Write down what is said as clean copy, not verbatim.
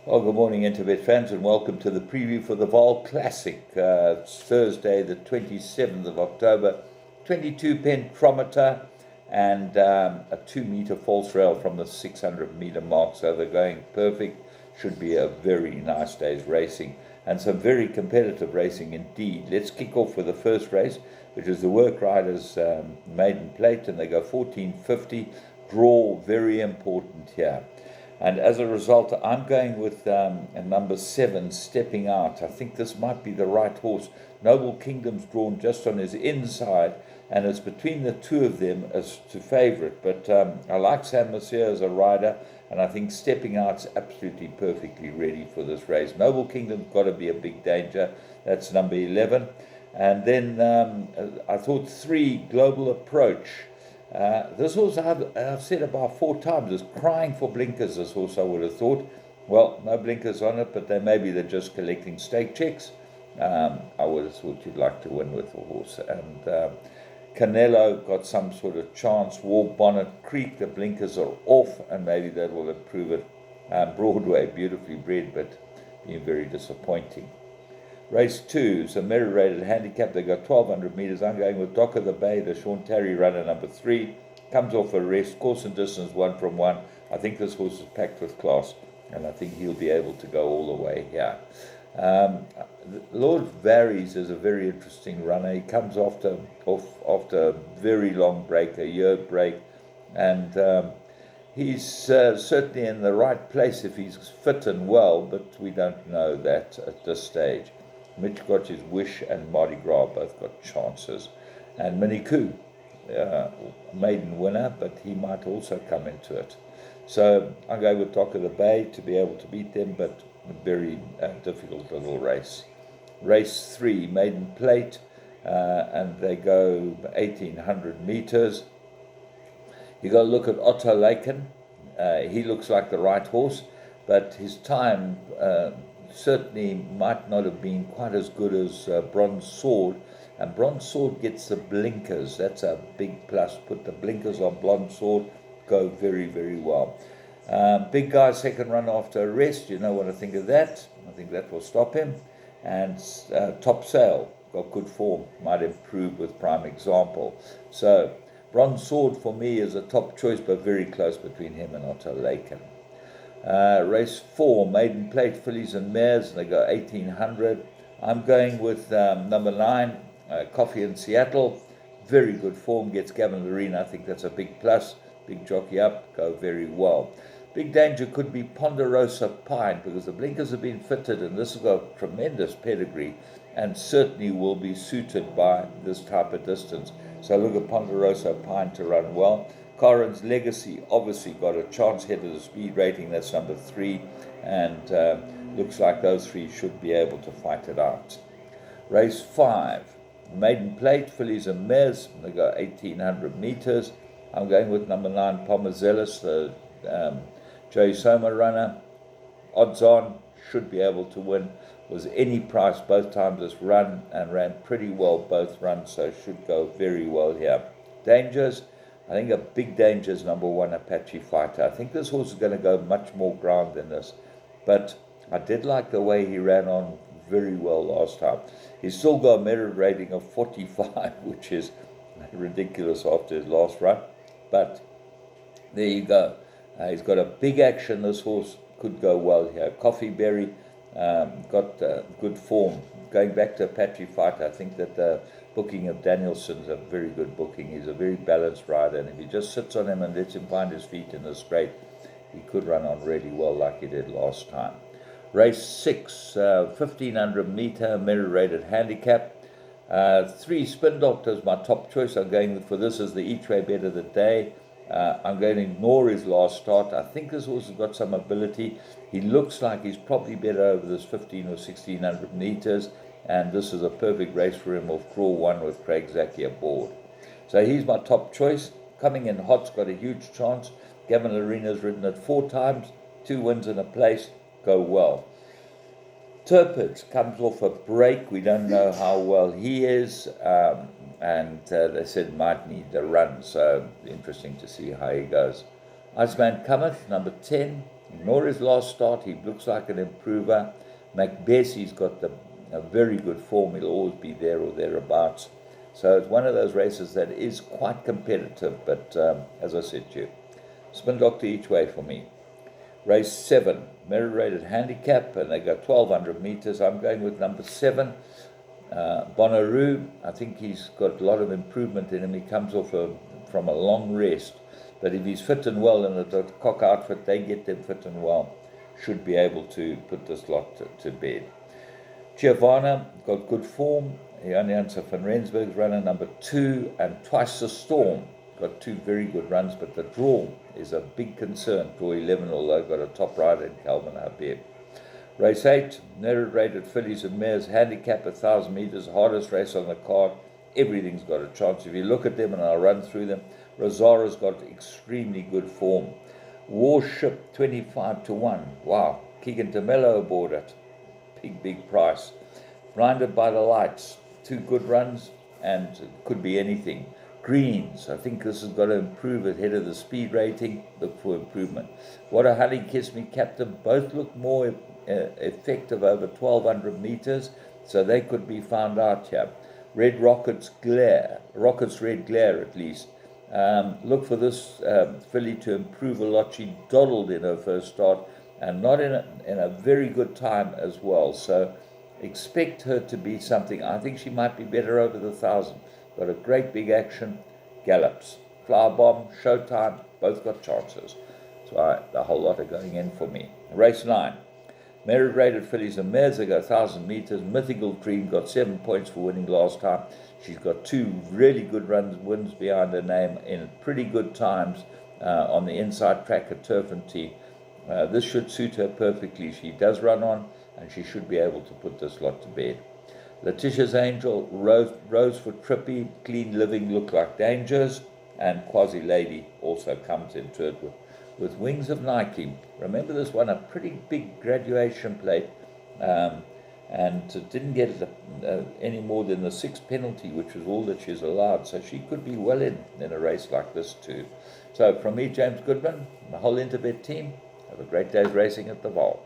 Well, good morning, Interbet fans, and welcome to the preview for the Vaal Classic. It's Thursday, the 27th of October, 22 pentrometer, and a 2-meter false rail from the 600-meter mark. So they're going perfect. Should be a very nice day's racing, and some very competitive racing indeed. Let's kick off with the first race, which is the Work Riders Maiden Plate, and they go 1450. Draw, very important here. And as a result, I'm going with number 7, Stepping Out. I think this might be the right horse. Noble Kingdom's drawn just on his inside, and it's between the two of them as to favourite. But I like Sam Mercier as a rider, and I think Stepping Out's absolutely perfectly ready for this race. Noble Kingdom's got to be a big danger. That's number 11. And then I thought 3, Global Approach. This horse I've said about 4 times is crying for blinkers. This horse I would have thought. Well, no blinkers on it, but maybe they're just collecting stake checks. I would have thought you'd like to win with the horse. And Canelo got some sort of chance. War Bonnet Creek, the blinkers are off, and maybe that will improve it. Broadway, beautifully bred, but being very disappointing. Race 2 is a merit-rated handicap. They got 1,200 metres. I'm going with Dock of the Bay, the Sean Terry runner, number 3. Comes off a rest. Course and distance 1 from 1. I think this horse is packed with class, and I think he'll be able to go all the way here. Lord Varies is a very interesting runner. He comes after a very long break, a year break, and he's certainly in the right place if he's fit and well, but we don't know that at this stage. Mitch got his Wish and Mardi Gras both got chances. And Miniku, maiden winner, but he might also come into it. So I'm going with Dock of the Bay to be able to beat them, but a very difficult little race. Race 3, Maiden Plate, and they go 1,800 metres. You got to look at Otto Laken. He looks like the right horse, but his time certainly might not have been quite as good as Bronze Sword, and Bronze Sword gets the blinkers. That's a big plus. Put the blinkers on Bronze Sword, go very, very well. Big Guy, second run after a rest. You know what I think of that. I think that will stop him. And Top Sail got good form, might improve with Prime Example. So Bronze Sword for me is a top choice, but very close between him and Otto Laken. Race 4, Maiden Plate, Fillies and Mares, and they go 1,800. I'm going with number 9, Coffee in Seattle. Very good form, gets Gavin Loreen. I think that's a big plus. Big jockey up, go very well. Big danger could be Ponderosa Pine, because the blinkers have been fitted, and this has got tremendous pedigree, and certainly will be suited by this type of distance. So look at Ponderosa Pine to run well. Corrin's Legacy obviously got a chance head of the speed rating. That's number 3, and looks like those 3 should be able to fight it out. Race 5, Maiden Plate, Fillies and Mares. They go 1,800 metres. I'm going with number 9, Pomazelis, the Joey Soma runner. Odds on, should be able to win. Was any price both times this run, and ran pretty well both runs, so should go very well here. Dangers. I think a big danger is number 1, Apache Fighter. I think this horse is going to go much more ground than this, but I did like the way he ran on very well last time. He's still got a merit rating of 45, which is ridiculous after his last run, but there you go. He's got a big action. This horse could go well here. Coffee Berry got good form. Going back to Apache Fighter, I think that the booking of Danielson's a very good booking. He's a very balanced rider, and if he just sits on him and lets him find his feet in the straight, he could run on really well like he did last time. Race 6, 1,500 metre merit-rated handicap. 3, Spin Doctor's my top choice. I'm going for this as the each way bet of the day. I'm going to ignore his last start. I think this horse has got some ability. He looks like he's probably better over this 1,500 or 1,600 metres, and this is a perfect race for him off draw 1 with Craig Zaki aboard. So he's my top choice. Coming in hot's got a huge chance. Gavin Lorena's ridden it 4 times, 2 wins and a place, go well. Turpin comes off a break. We don't know how well he is, and they said might need a run, so interesting to see how he goes. Iceman Cometh, number 10. Ignore his last start. He looks like an improver. Macbessie's got a very good form. He'll always be there or thereabouts. So it's one of those races that is quite competitive. But as I said to you, spin doctor each way for me. Race 7, merit rated handicap, and they go 1,200 meters. I'm going with number 7. Bonnaroo, I think he's got a lot of improvement in him. He comes off from a long rest. But if he's fit and well in the cock outfit, they get them fit and well, should be able to put this lot to bed. Giovanna got good form. Janjansa van Rensburg's runner number 2, and Twice the Storm got 2 very good runs, but the draw is a big concern. Draw 11, although got a top rider in Calvin Habib. Race 8, merit rated fillies and mares, handicap 1,000 meters, hardest race on the card. Everything's got a chance. If you look at them, and I'll run through them, Rosara's got extremely good form. Warship 25-1. Wow. Keegan DeMello aboard it. Big price. Blinded by the Lights. 2 good runs, and it could be anything. Greens, I think this has got to improve ahead of the speed rating. Look for improvement. What a Honey Kiss Me Captain. Both look more effective over 1,200 meters, so they could be found out here. Red Rockets Red Glare at least. Look for this filly to improve a lot. She dawdled in her first start, and not in a very good time as well. So expect her to be something. I think she might be better over the 1,000. Got a great big action. Gallops, Flower Bomb, Showtime, both got chances. So the whole lot are going in for me. Race 9. Merit rated fillies and mares, they go 1,000 meters. Mythical Dream got 7 points for winning last time. She's got 2 really good wins behind her name in pretty good times on the inside track at Turf and Tee. This should suit her perfectly. She does run on, and she should be able to put this lot to bed. Letitia's Angel, Rose for Trippy, Clean Living Look Like Dangers, and Quasi Lady also comes into it with Wings of Nike. Remember, this one, a pretty big graduation plate, and didn't get any more than the 6th penalty, which was all that she's allowed. So she could be well in a race like this too. So from me, James Goodman, the whole Interbet team, have a great day's racing at the Vaal.